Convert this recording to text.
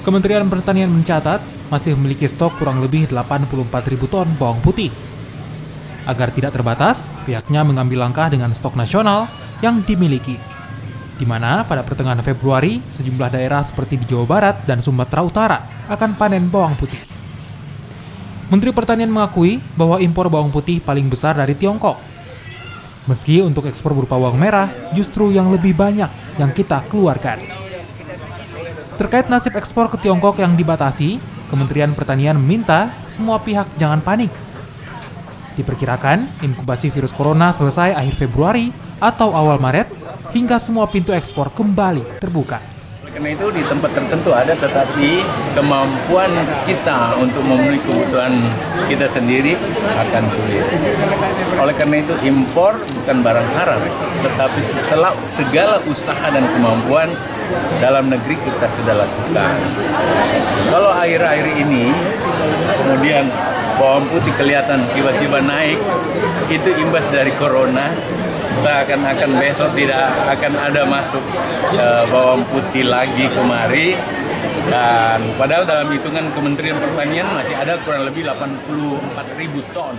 Kementerian Pertanian mencatat masih memiliki stok kurang lebih 84.000 ton bawang putih. Agar tidak terbatas, pihaknya mengambil langkah dengan stok nasional yang dimiliki, di mana pada pertengahan Februari, sejumlah daerah seperti di Jawa Barat dan Sumatera Utara akan panen bawang putih. Menteri Pertanian mengakui bahwa impor bawang putih paling besar dari Tiongkok. Meski untuk ekspor berupa bawang merah justru yang lebih banyak yang kita keluarkan. Terkait nasib ekspor ke Tiongkok yang dibatasi, Kementerian Pertanian meminta semua pihak jangan panik. Diperkirakan inkubasi virus corona selesai akhir Februari atau awal Maret hingga semua pintu ekspor kembali terbuka. Karena itu di tempat tertentu ada, tetapi kemampuan kita untuk memenuhi kebutuhan kita sendiri akan sulit. Oleh karena itu impor bukan barang haram, tetapi setelah segala usaha dan kemampuan dalam negeri kita sudah lakukan. Kalau akhir-akhir ini kemudian bawang putih kelihatan tiba-tiba naik, itu imbas dari corona. Seakan-akan besok tidak akan ada masuk bawang putih lagi kemari, dan padahal dalam hitungan Kementerian Pertanian masih ada kurang lebih 84.000 ton.